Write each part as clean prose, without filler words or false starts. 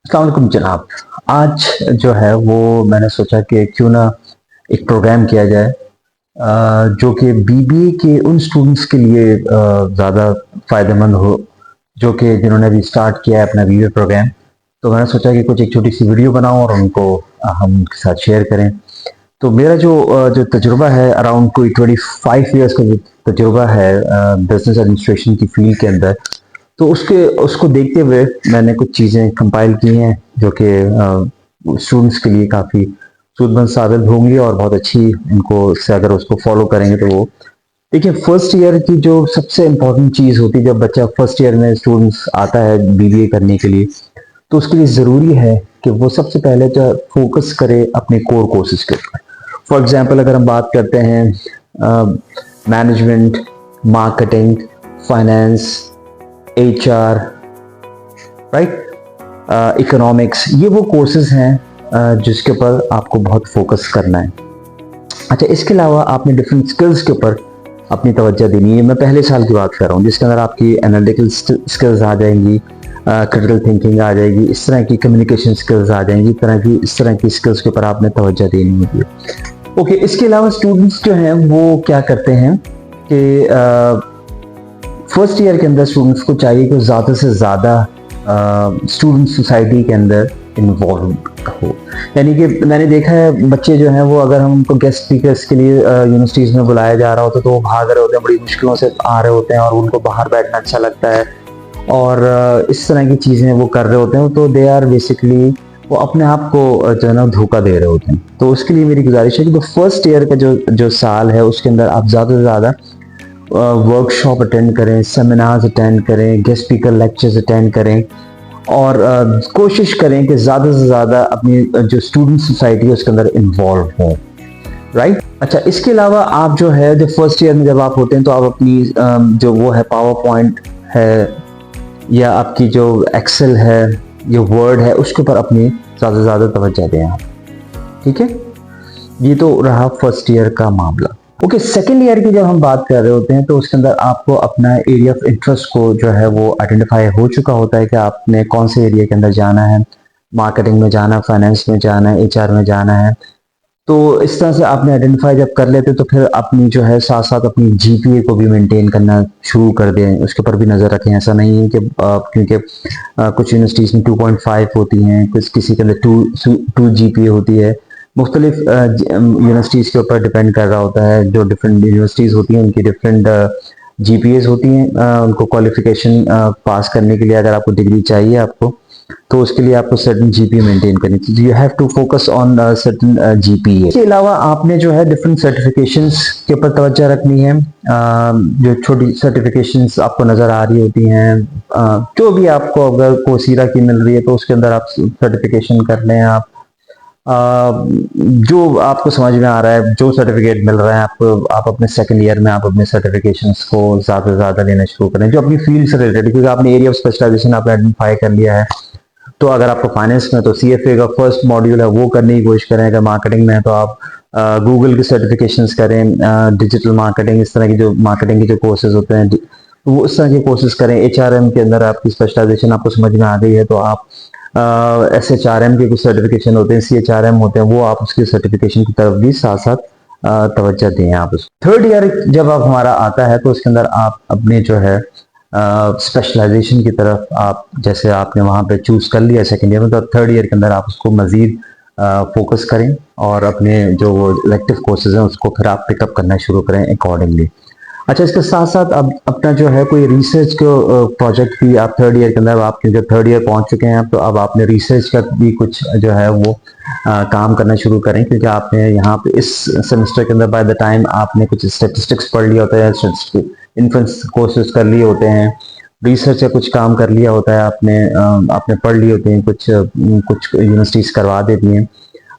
अस्सलामुअलैकुम जनाब। आज जो है वो मैंने सोचा कि क्यों ना एक प्रोग्राम किया जाए जो कि बीबीए के उन स्टूडेंट्स के लिए ज़्यादा फ़ायदेमंद हो जो कि जिन्होंने अभी स्टार्ट किया है अपना बीबीए प्रोग्राम। तो मैंने सोचा कि कुछ एक छोटी सी वीडियो बनाऊं और उनको हम उनके साथ शेयर करें। तो मेरा जो तजुर्बा है अराउंड कोई 25 ईयर्स का जो तजुर्बा है बिजनेस एडमिनिस्ट्रेशन की फील्ड के अंदर। तो उसके उसको देखते हुए मैंने कुछ चीज़ें कंपाइल की हैं जो कि स्टूडेंट्स के लिए काफ़ी सूदमंद साबित होंगी और बहुत अच्छी इनको से अगर उसको फॉलो करेंगे तो वो देखिए फर्स्ट ईयर की जो सबसे इम्पोर्टेंट चीज़ होती है जब बच्चा फर्स्ट ईयर में स्टूडेंट्स आता है बीबीए करने के लिए। तो उसके लिए ज़रूरी है कि वो सबसे पहले तो फोकस करे अपने कोर कोर्सेज के ऊपर। फॉर एग्जांपल अगर हम बात करते हैं management, marketing, finance, HR, right, economics, ये वो कोर्सेज हैं जिसके ऊपर आपको बहुत फोकस करना है। अच्छा, इसके अलावा आपने डिफरेंट स्किल्स के ऊपर अपनी तवज्जो देनी है। मैं पहले साल की बात कर रहा हूँ जिसके अंदर आपकी एनालिटिकल स्किल्स आ जाएंगी, क्रिटिकल थिंकिंग आ जाएगी, इस तरह की कम्युनिकेशन स्किल्स आ जाएंगी, इस तरह की स्किल्स के ऊपर आपने तवज्जो देनी होती है। ओके, इसके अलावा स्टूडेंट्स जो हैं वो क्या करते हैं कि फर्स्ट ईयर के अंदर स्टूडेंट्स को चाहिए कि ज़्यादा से ज़्यादा स्टूडेंट सोसाइटी के अंदर इन्वॉल्व हो। यानी कि मैंने देखा है बच्चे जो हैं वो अगर हम उनको गेस्ट स्पीकर्स के लिए यूनिवर्सिटीज़ में बुलाया जा रहा होता है तो वो भाग रहे होते हैं, बड़ी मुश्किलों से आ रहे होते हैं और उनको बाहर बैठना अच्छा लगता है और इस तरह की चीज़ें वो कर रहे होते हैं। तो दे आर बेसिकली वो अपने आप को जो है ना धोखा दे रहे होते हैं। तो उसके लिए मेरी गुजारिश है कि फर्स्ट ईयर का जो साल है उसके अंदर आप ज़्यादा से ज़्यादा वर्कशॉप अटेंड करें, सेमिनार्स अटेंड करें, गेस्ट स्पीकर लेक्चर्स अटेंड करें और कोशिश करें कि ज़्यादा से ज़्यादा अपनी जो स्टूडेंट सोसाइटी है उसके अंदर इन्वॉल्व हों, राइट। अच्छा, इसके अलावा आप जो है जब फर्स्ट ईयर में जब आप होते हैं तो आप अपनी जो वो है पावर पॉइंट है या आपकी जो एक्सेल है, जो वर्ड है, उसके ऊपर अपनी ज़्यादा से ज़्यादा तवज्जो दें आप। ठीक है, ये तो रहा फर्स्ट ईयर का मामला। ओके, सेकेंड ईयर की जब हम बात कर रहे होते हैं तो उसके अंदर आपको अपना एरिया ऑफ इंटरेस्ट को जो है वो आइडेंटिफाई हो चुका होता है कि आपने कौन से एरिया के अंदर जाना है। मार्केटिंग में जाना है, फाइनेंस में जाना है, एचआर में जाना है। तो इस तरह से आपने आइडेंटिफाई जब कर लेते तो फिर अपनी जो है साथ साथ अपनी जीपीए को भी मेंटेन करना शुरू कर दें, उसके ऊपर भी नज़र रखें। ऐसा नहीं है कि क्योंकि कुछ यूनिवर्सिटीज़ में 2.5 होती हैं, कुछ किसी के अंदर टू जीपीए होती है। मुख्तलिफ यूनिवर्सिटीज़ के ऊपर डिपेंड कर रहा होता है। जो डिफरेंट यूनिवर्सिटीज़ होती हैं उनकी डिफरेंट जीपीएस होती हैं। उनको क्वालिफिकेशन पास करने के लिए अगर आपको डिग्री चाहिए आपको तो उसके लिए आपको सर्टेन जीपीए मेंटेन करनी चाहिए। You have to focus on certain GPA. इसके अलावा आपने जो है डिफरेंट सर्टिफिकेशंस के ऊपर तवज्जो रखनी है। जो छोटी सर्टिफिकेशंस आपको नज़र आ रही होती हैं, जो भी आपको अगर कोर्सेरा की मिल रही है तो उसके अंदर आप सर्टिफिकेशन कर लें। आप जो आपको समझ में आ रहा है, जो सर्टिफिकेट मिल रहा है आपको, आप अपने सेकंड ईयर में आप अपने सर्टिफिकेशंस को ज़्यादा से ज़्यादा लेना शुरू करें जो अपनी फील्ड से रिलेटेड, क्योंकि आपने एरिया ऑफ स्पेशलाइजेशन आपने आइडेंटिफाई कर लिया है। तो अगर आपको फाइनेंस में तो सीएफए का फर्स्ट मॉड्यूल है वो करने की कोशिश करें। अगर मार्केटिंग में है तो आप गूगल की सर्टिफिकेशंस करें, डिजिटल मार्केटिंग, इस तरह की जो मार्केटिंग के जो कोर्सेज होते हैं वो इस तरह के कोर्सेज करें। एचआरएम के अंदर आपकी स्पेशलाइजेशन आपको समझ में आ गई है तो आप एसएचआरएम के कुछ सर्टिफिकेशन होते हैं, सीएचआरएम होते हैं, वो आप उसकी सर्टिफिकेशन की तरफ भी साथ साथ तवज्जो दें आप उसको। थर्ड ईयर जब आप हमारा आता है तो उसके अंदर आप अपने जो है स्पेशलाइजेशन की तरफ आप जैसे आपने वहाँ पे चूज कर लिया सेकेंड ईयर में, तो थर्ड ईयर के अंदर आप उसको मजीद फोकस करें और अपने जो इलेक्टिव कोर्सेज हैं उसको फिर आप पिकअप करना शुरू करें अकॉर्डिंगली। अच्छा, इसके साथ साथ अब अपना जो है कोई रिसर्च को प्रोजेक्ट भी आप थर्ड ईयर के अंदर, आप क्योंकि थर्ड ईयर पहुंच चुके हैं तो अब आपने रिसर्च का भी कुछ जो है वो काम करना शुरू करें, क्योंकि आपने यहाँ पे इस सेमेस्टर के अंदर बाय द टाइम आपने कुछ स्टेटिस्टिक्स पढ़ लिया होता है, इन्फ्लुएंस कोर्सेज कर लिए होते हैं, रिसर्च का कुछ काम कर लिया होता है आपने पढ़ लिए होते हैं, कुछ कुछ यूनिवर्सिटीज करवा देती हैं।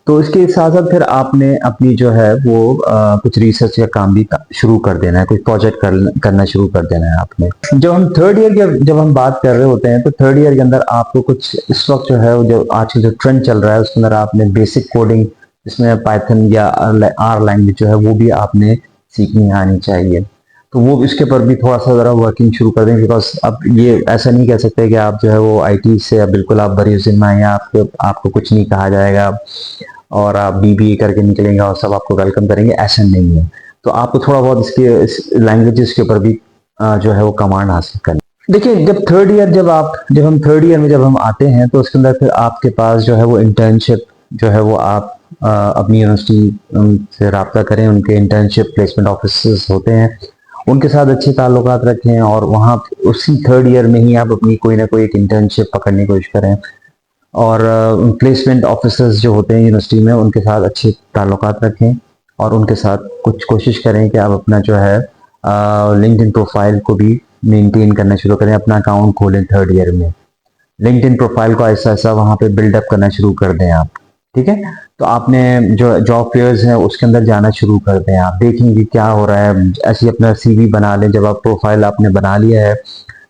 तो इसके साथ साथ फिर आपने अपनी जो है वो कुछ रिसर्च का काम भी शुरू कर देना है, कुछ प्रोजेक्ट करना शुरू कर देना है आपने। जब हम थर्ड ईयर जब हम बात कर रहे होते हैं तो थर्ड ईयर के अंदर आपको कुछ इस वक्त जो है जो आजकल जो ट्रेंड चल रहा है उसके अंदर आपने बेसिक कोडिंग, जिसमें पाइथन या आर लैंग्वेज जो है वो भी आपने सीखनी आनी चाहिए। तो वो इसके ऊपर भी थोड़ा सा ज़रा वर्किंग शुरू कर दें, बिकॉज अब ये ऐसा नहीं कह सकते कि आप जो है वो आईटी से बिल्कुल आप बरी जिम्मा हैं, आपको आपको कुछ नहीं कहा जाएगा और आप बीबीए करके निकलेंगे और सब आपको वेलकम करेंगे, ऐसा नहीं है। तो आपको थोड़ा बहुत इसके इस लैंग्वेजेस के ऊपर भी जो है वो कमांड हासिल करनी। देखिए जब थर्ड ईयर जब हम थर्ड ईयर में जब हम आते हैं तो उसके अंदर फिर आपके पास जो है वो इंटर्नशिप जो है वो आप अपनी यूनिवर्सिटी से रब्ता करें, उनके इंटर्नशिप प्लेसमेंट ऑफिसर्स होते हैं, उनके साथ अच्छे ताल्लुकात रखें और वहाँ उसी थर्ड ईयर में ही आप अपनी कोई ना कोई एक इंटर्नशिप पकड़ने की कोशिश करें और प्लेसमेंट ऑफिसर्स जो होते हैं यूनिवर्सिटी में उनके साथ अच्छे ताल्लुकात रखें और उनके साथ कुछ कोशिश करें कि आप अपना जो है लिंक्डइन प्रोफाइल को भी मेंटेन करना शुरू करें, अपना अकाउंट खोलें थर्ड ईयर में, लिंक्डइन प्रोफाइल को ऐसा ऐसा वहाँ पे बिल्डअप करना शुरू कर दें आप। ठीक है, तो आपने जो जॉब फेयर्स हैं उसके अंदर जाना शुरू कर दें, आप देखेंगे क्या हो रहा है, ऐसे अपना सीवी बना लें। जब आप प्रोफाइल आपने बना लिया है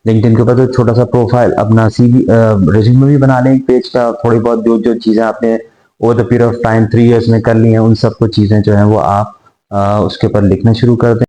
लिंक्डइन के ऊपर तो छोटा सा प्रोफाइल अपना सीवी रिज्यूमे भी बना लें, पेज का थोड़ी बहुत जो जो चीज़ें आपने over the period of time 3 years में कर ली हैं उन सबको चीज़ें जो हैं वो आप उसके ऊपर लिखना शुरू कर दें।